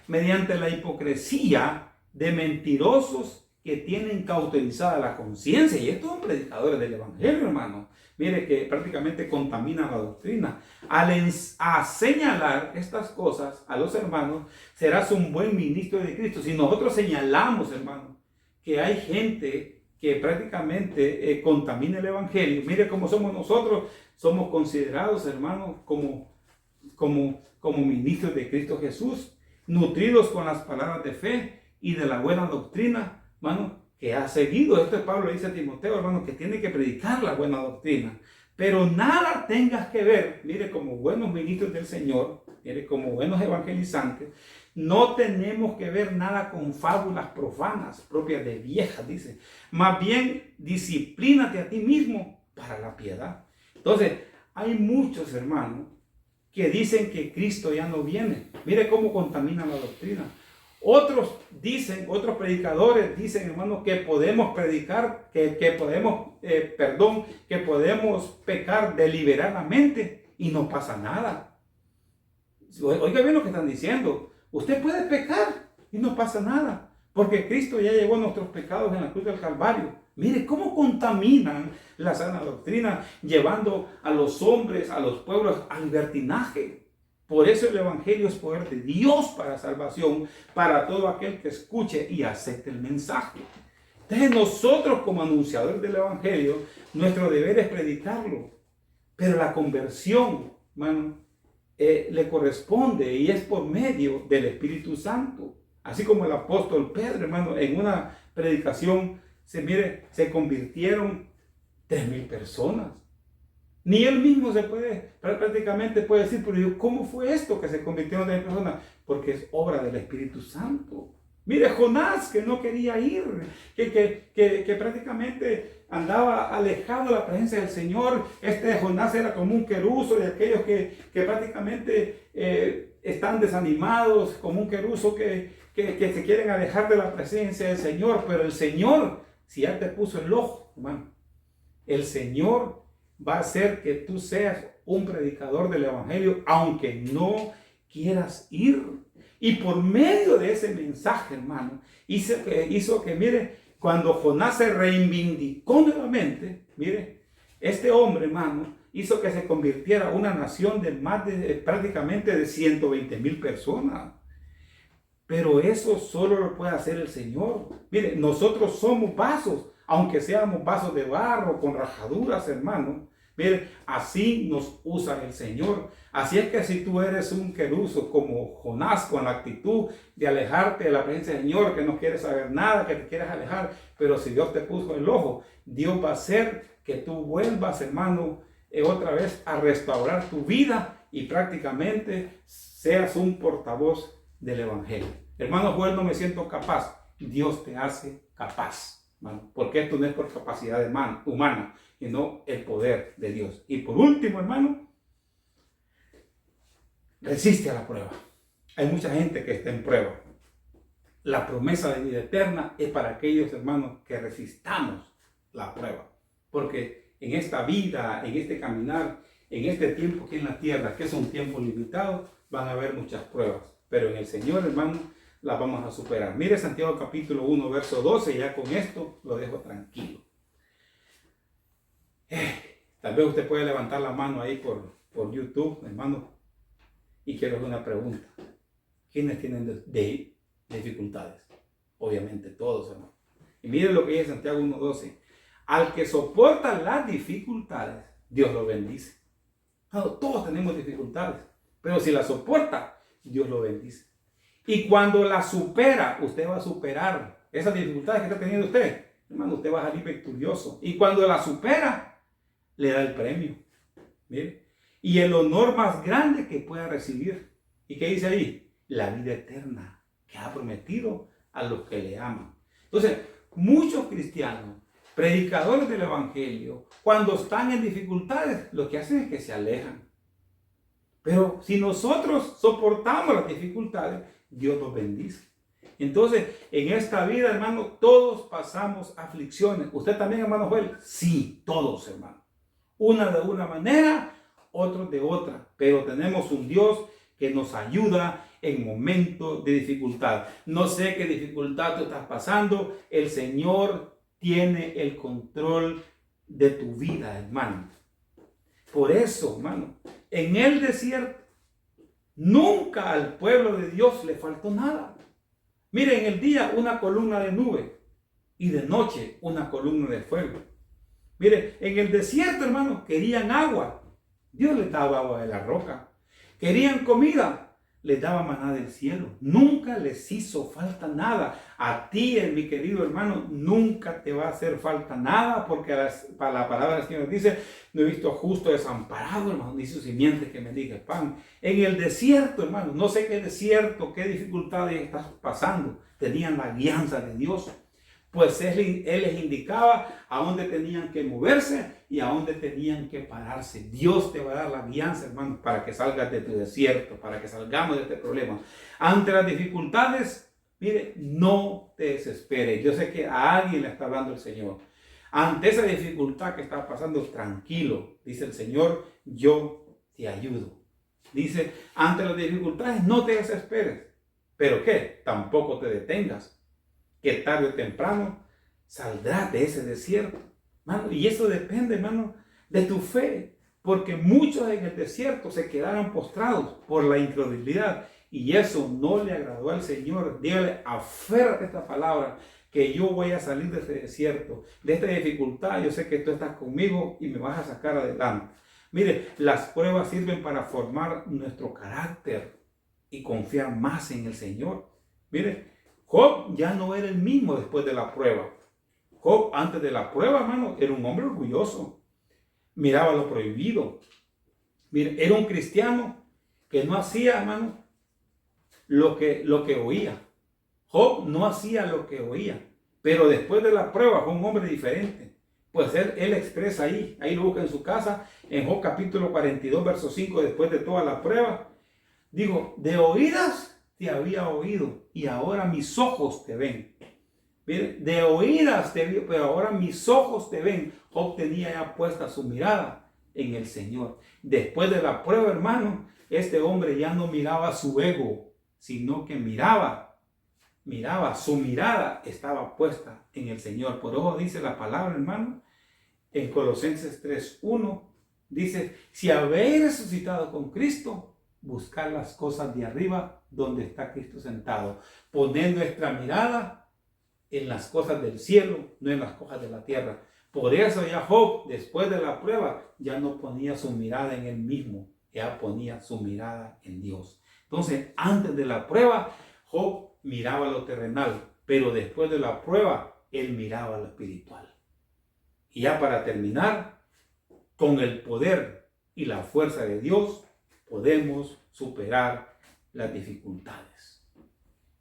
mediante la hipocresía de mentirosos que tienen cauterizada la conciencia. Y estos son predicadores del Evangelio, hermano. Mire que prácticamente contaminan la doctrina. A señalar estas cosas a los hermanos, serás un buen ministro de Cristo. Si nosotros señalamos, hermano, que hay gente que prácticamente contamina el Evangelio, mire cómo somos nosotros. Somos considerados, hermanos, como ministros de Cristo Jesús, nutridos con las palabras de fe y de la buena doctrina, hermano, que ha seguido. Esto es Pablo, dice a Timoteo, hermano, que tiene que predicar la buena doctrina. Pero nada tengas que ver, mire, como buenos ministros del Señor, mire, como buenos evangelizantes, no tenemos que ver nada con fábulas profanas, propias de viejas, dice. Más bien, disciplínate a ti mismo para la piedad. Entonces, hay muchos, hermanos, que dicen que Cristo ya no viene. Mire cómo contamina la doctrina. Otros predicadores dicen, hermanos, que podemos predicar, que podemos pecar deliberadamente y no pasa nada. Oiga bien lo que están diciendo. Usted puede pecar y no pasa nada, porque Cristo ya llevó nuestros pecados en la cruz del Calvario. Mire cómo contaminan la sana doctrina, llevando a los hombres, a los pueblos al libertinaje. Por eso el Evangelio es poder de Dios para salvación, para todo aquel que escuche y acepte el mensaje. Entonces nosotros, como anunciadores del Evangelio, nuestro deber es predicarlo. Pero la conversión, hermano, le corresponde y es por medio del Espíritu Santo. Así como el apóstol Pedro, hermano, en una predicación, se convirtieron 3,000 personas. Ni él mismo prácticamente puede decir, pero ¿cómo fue esto que se convirtieron 3,000 personas? Porque es obra del Espíritu Santo. Mire, Jonás, que no quería ir, que prácticamente andaba alejado de la presencia del Señor. Jonás era como un queruso de aquellos que prácticamente están desanimados, como un queruso que se quieren alejar de la presencia del Señor. Pero el Señor, si ya te puso el ojo, hermano, el Señor va a hacer que tú seas un predicador del Evangelio, aunque no quieras ir. Y por medio de ese mensaje, hermano, hizo que, mire, cuando Jonás se reivindicó nuevamente, mire, este hombre, hermano, hizo que se convirtiera una nación de prácticamente de 120,000 personas. Pero eso solo lo puede hacer el Señor. Mire, nosotros somos vasos, aunque seamos vasos de barro, con rajaduras, hermano. Mire, así nos usa el Señor. Así es que si tú eres un queruso como Jonás, con la actitud de alejarte de la presencia del Señor, que no quieres saber nada, que te quieres alejar, pero si Dios te puso el ojo, Dios va a hacer que tú vuelvas, hermano, otra vez a restaurar tu vida y prácticamente seas un portavoz del Evangelio. Hermano Joel, no me siento capaz. Dios te hace capaz. hermano, porque esto no es por capacidad humana, sino el poder de Dios. Y por último, hermano, resiste a la prueba. Hay mucha gente que está en prueba. La promesa de vida eterna es para aquellos hermanos que resistamos la prueba. Porque en esta vida, en este caminar, en este tiempo aquí en la tierra, que es un tiempo limitado, van a haber muchas pruebas. Pero en el Señor, hermano, las vamos a superar. Mire Santiago capítulo 1, verso 12, ya con esto lo dejo tranquilo. Tal vez usted puede levantar la mano ahí por YouTube, hermano, y quiero hacer una pregunta. ¿Quiénes tienen dificultades? Obviamente todos, hermano. Y mire lo que dice Santiago 1:12. Al que soporta las dificultades, Dios lo bendice. Claro, todos tenemos dificultades, pero si las soporta, Dios lo bendice. Y cuando las supera, usted va a superar esas dificultades que está teniendo usted. Hermano, usted va a salir victorioso. Y cuando las supera, le da el premio. Mire. Y el honor más grande que pueda recibir. ¿Y qué dice ahí? La vida eterna que ha prometido a los que le aman. Entonces, muchos cristianos, predicadores del evangelio, cuando están en dificultades, lo que hacen es que se alejan. Pero si nosotros soportamos las dificultades, Dios nos bendice. Entonces, en esta vida, hermano, todos pasamos aflicciones. ¿Usted también, hermano Joel? Sí, todos, hermano. Una de una manera, otros de otra. Pero tenemos un Dios que nos ayuda en momentos de dificultad. No sé qué dificultad tú estás pasando. El Señor tiene el control de tu vida, hermano. Por eso, hermano, en el desierto, nunca al pueblo de Dios le faltó nada. Miren, en el día una columna de nube y de noche una columna de fuego. Miren, en el desierto, hermano, querían agua. Dios les daba agua de la roca. Querían comida. Les daba maná del cielo. Nunca les hizo falta nada. A ti, mi querido hermano, nunca te va a hacer falta nada, porque para la palabra del Señor dice: no he visto justo desamparado, hermano, ni su simiente que mendigue pan. En el desierto, hermano, no sé qué desierto, qué dificultades estás pasando, tenían la guianza de Dios. Pues él les indicaba a dónde tenían que moverse y a dónde tenían que pararse. Dios te va a dar la guianza, hermano, para que salgas de tu desierto, para que salgamos de este problema. Ante las dificultades, mire, no te desesperes. Yo sé que a alguien le está hablando el Señor. Ante esa dificultad que está pasando, tranquilo, dice el Señor, yo te ayudo. Dice, ante las dificultades, no te desesperes. ¿Pero qué? Tampoco te detengas, que tarde o temprano saldrás de ese desierto, hermano. Y eso depende, hermano, de tu fe, porque muchos en el desierto se quedaron postrados por la incredulidad, y eso no le agradó al Señor. Dígale: aférrate a esta palabra, que yo voy a salir de este desierto, de esta dificultad. Yo sé que tú estás conmigo y me vas a sacar adelante. Mire, las pruebas sirven para formar nuestro carácter y confiar más en el Señor. Mire, Job ya no era el mismo después de la prueba. Job, antes de la prueba, hermano, era un hombre orgulloso. Miraba lo prohibido. Mire, era un cristiano que no hacía, hermano, lo que oía. Job no hacía lo que oía. Pero después de la prueba fue un hombre diferente. Pues él expresa ahí lo busca en su casa, en Job capítulo 42, verso 5, después de toda la prueba. Digo, de oídas te había oído y ahora mis ojos te ven. Mire, de oídas te vi, pero ahora mis ojos te ven. Job tenía ya puesta su mirada en el Señor. Después de la prueba, hermano, este hombre ya no miraba su ego, sino que miraba, su mirada estaba puesta en el Señor. Por eso dice la palabra, hermano, en Colosenses 3:1, dice: si habéis resucitado con Cristo, buscar las cosas de arriba, donde está Cristo sentado, poner nuestra mirada en las cosas del cielo, no en las cosas de la tierra. Por eso ya Job, después de la prueba, ya no ponía su mirada en él mismo, ya ponía su mirada en Dios. Entonces, antes de la prueba, Job miraba lo terrenal, pero después de la prueba, él miraba lo espiritual. Y ya para terminar, con el poder y la fuerza de Dios, podemos superar las dificultades.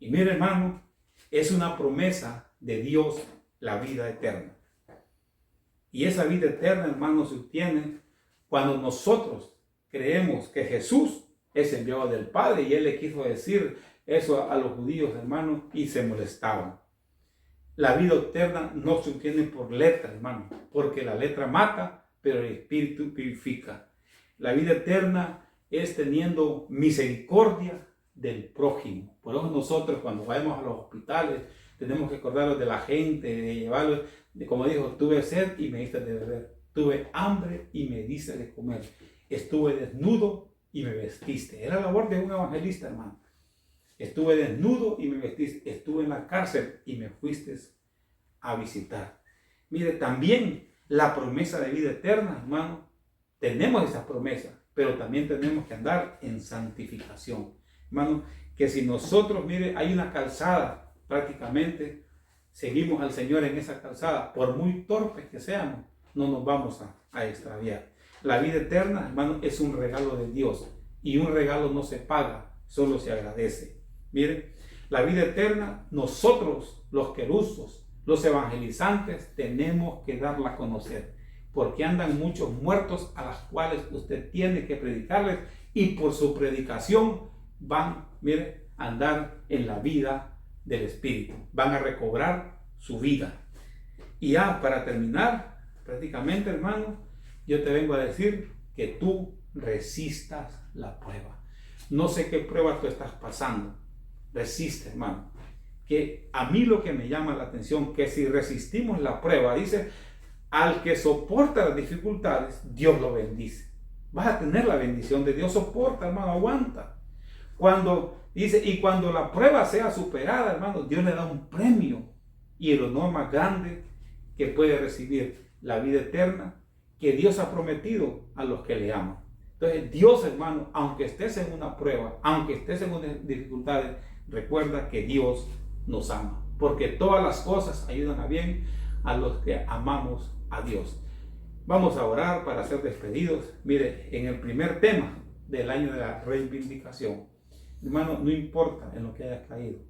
Y mire, hermano, es una promesa de Dios la vida eterna. Y esa vida eterna, hermanos, se obtiene cuando nosotros creemos que Jesús es enviado del Padre. Y Él le quiso decir eso a los judíos, hermanos, y se molestaban. La vida eterna no se obtiene por letra, hermano, porque la letra mata, pero el Espíritu vivifica. La vida eterna es teniendo misericordia del prójimo. Por eso nosotros cuando vamos a los hospitales tenemos que acordarnos de la gente, de llevarlos, de como dijo, tuve sed y me diste de beber, tuve hambre y me diste de comer, estuve desnudo y me vestiste. Era la labor de un evangelista, hermano. Estuve desnudo y me vestiste, estuve en la cárcel y me fuiste a visitar. Mire, también la promesa de vida eterna, hermano, tenemos esa promesa, pero también tenemos que andar en santificación. Hermano, que si nosotros, mire, hay una calzada, prácticamente seguimos al Señor en esa calzada, por muy torpes que seamos, no nos vamos a extraviar. La vida eterna, hermano, es un regalo de Dios, y un regalo no se paga, solo se agradece. Mire, la vida eterna, nosotros, los queruzos, los evangelizantes, tenemos que darla a conocer, porque andan muchos muertos a las cuales usted tiene que predicarles, y por su predicación van, mire, a andar en la vida del Espíritu, van a recobrar su vida. Y ya para terminar, prácticamente, hermano, yo te vengo a decir que tú resistas la prueba. No sé qué prueba tú estás pasando, resiste, hermano. Que a mí lo que me llama la atención, que si resistimos la prueba, dice, al que soporta las dificultades, Dios lo bendice. Vas a tener la bendición de Dios. Soporta, hermano, aguanta. Cuando dice, y cuando la prueba sea superada, hermano, Dios le da un premio y el honor más grande que puede recibir, la vida eterna que Dios ha prometido a los que le aman. Entonces, Dios, hermano, aunque estés en una prueba, aunque estés en unas dificultades, recuerda que Dios nos ama, porque todas las cosas ayudan a bien a los que amamos a Dios. Vamos a orar para ser despedidos. Mire, en el primer tema del año de la reivindicación, hermano, no importa en lo que hayas caído,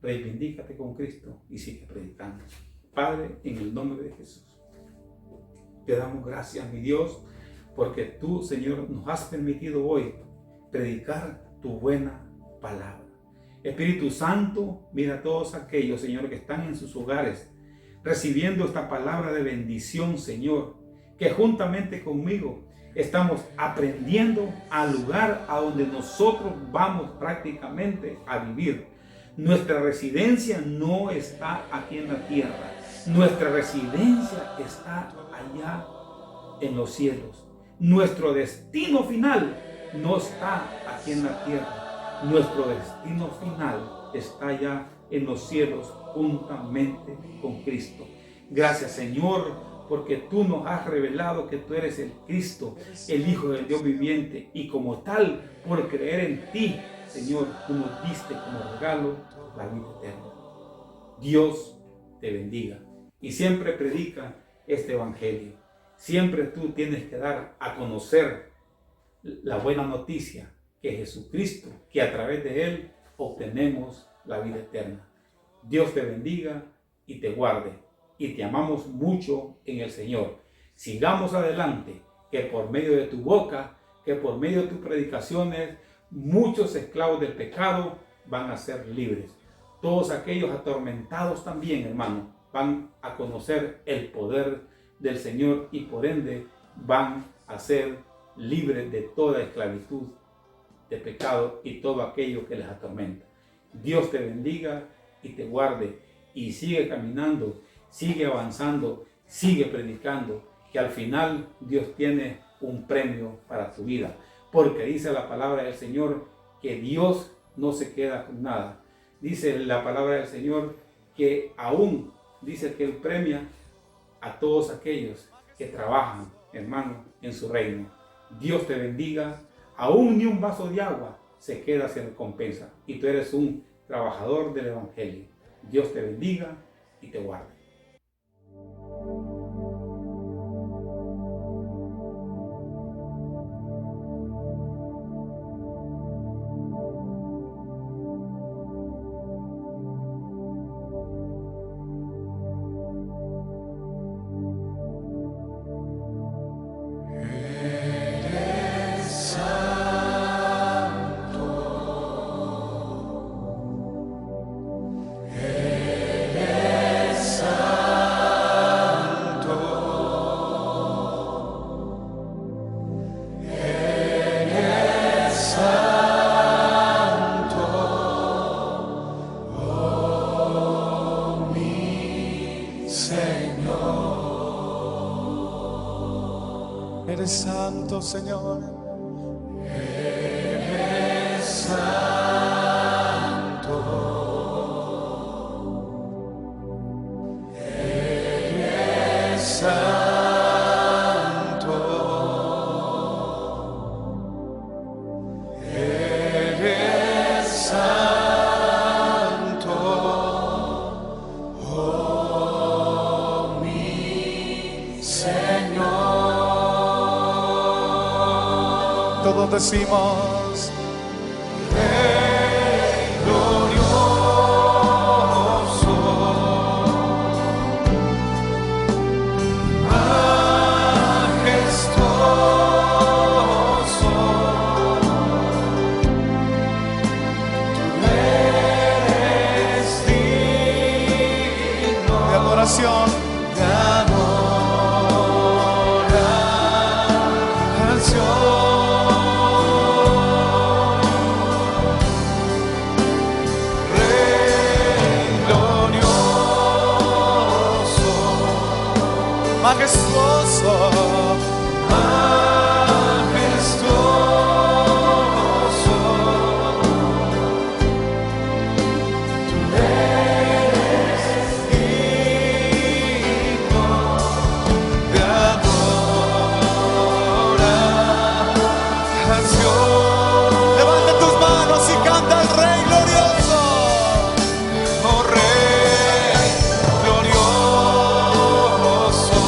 reivindícate con Cristo y sigue predicando. Padre, en el nombre de Jesús, te damos gracias, mi Dios, porque tú, Señor, nos has permitido hoy predicar tu buena palabra. Espíritu Santo, mira a todos aquellos, Señor, que están en sus hogares recibiendo esta palabra de bendición, Señor, que juntamente conmigo estamos aprendiendo al lugar a donde nosotros vamos prácticamente a vivir. Nuestra residencia no está aquí en la tierra. Nuestra residencia está allá en los cielos. Nuestro destino final no está aquí en la tierra. Nuestro destino final está allá en los cielos juntamente con Cristo. Gracias, Señor, porque tú nos has revelado que tú eres el Cristo, el Hijo del Dios viviente, y como tal, por creer en ti, Señor, tú nos diste como regalo la vida eterna. Dios te bendiga y siempre predica este evangelio. Siempre tú tienes que dar a conocer la buena noticia, que Jesucristo, que a través de Él obtenemos la vida eterna. Dios te bendiga y te guarde, y te amamos mucho en el Señor. Sigamos adelante, que por medio de tu boca, que por medio de tus predicaciones, muchos esclavos del pecado van a ser libres. Todos aquellos atormentados también, hermano, van a conocer el poder del Señor y por ende van a ser libres de toda esclavitud de pecado y todo aquello que les atormenta. Dios te bendiga y te guarde, y sigue caminando, sigue avanzando, sigue predicando, que al final Dios tiene un premio para tu vida, porque dice la palabra del Señor que Dios no se queda con nada. Dice la palabra del Señor que aún dice que Él premia a todos aquellos que trabajan, hermano, en su reino. Dios te bendiga. Aún ni un vaso de agua se queda sin recompensa, y tú eres un trabajador del evangelio. Dios te bendiga y te guarde. Señor. Eres santo, eres santo, eres santo, oh mi Señor. Todos decimos: Rey glorioso, majestuoso, tú eres digno de adoración. de adoración. Rey glorioso, Majestuoso, majestuoso, tú eres digno de adoración. levanta tus manos y canta al Rey glorioso. Oh Rey glorioso,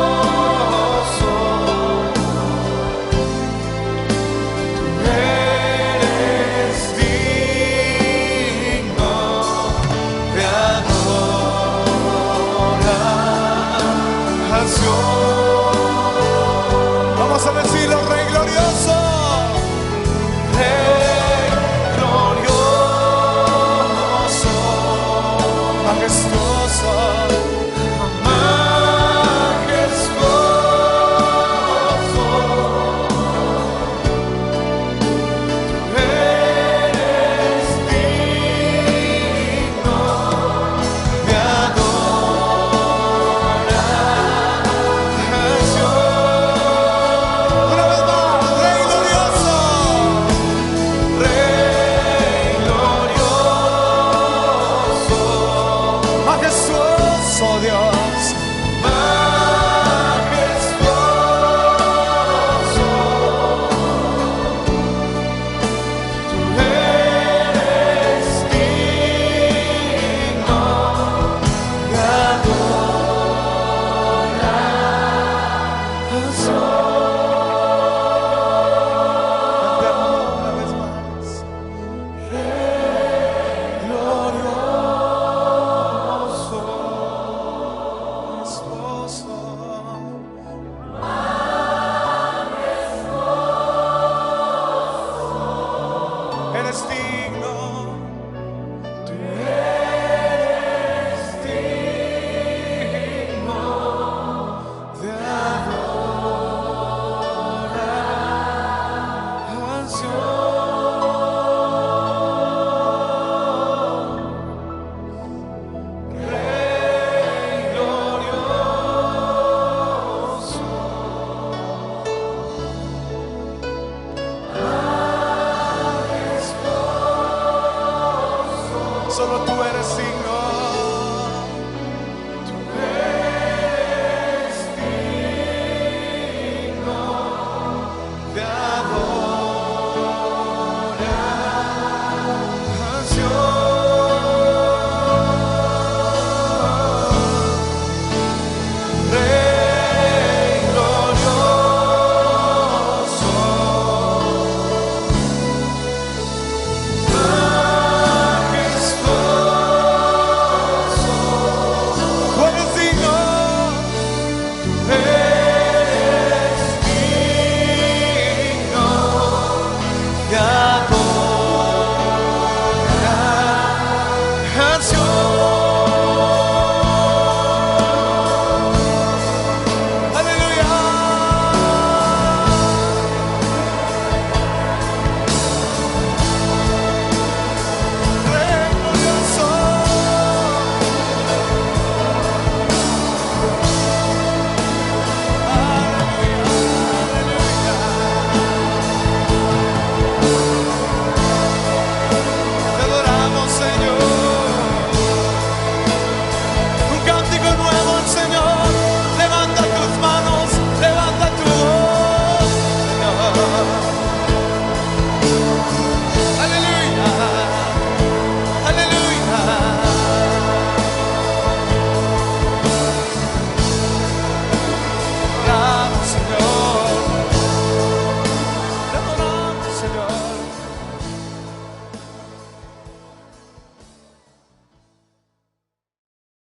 majestuoso, tú eres digno de adoración. Vamos a decirlo: Rey glorioso. Rey glorioso, Majestuoso, majestuoso, tú eres digno de adoración. una vez más, Rey glorioso. Rey glorioso, Majestuoso Dios, majestuoso, tú eres digno de adoración. cantemos una vez más. Glorioso, Majestuoso, eres digno. tú eres digno de adoración. Rey glorioso, majestuoso, Solo tú eres digno. tú eres digno de adoración. Rey glorioso, majestuoso, Tú eres digno. eres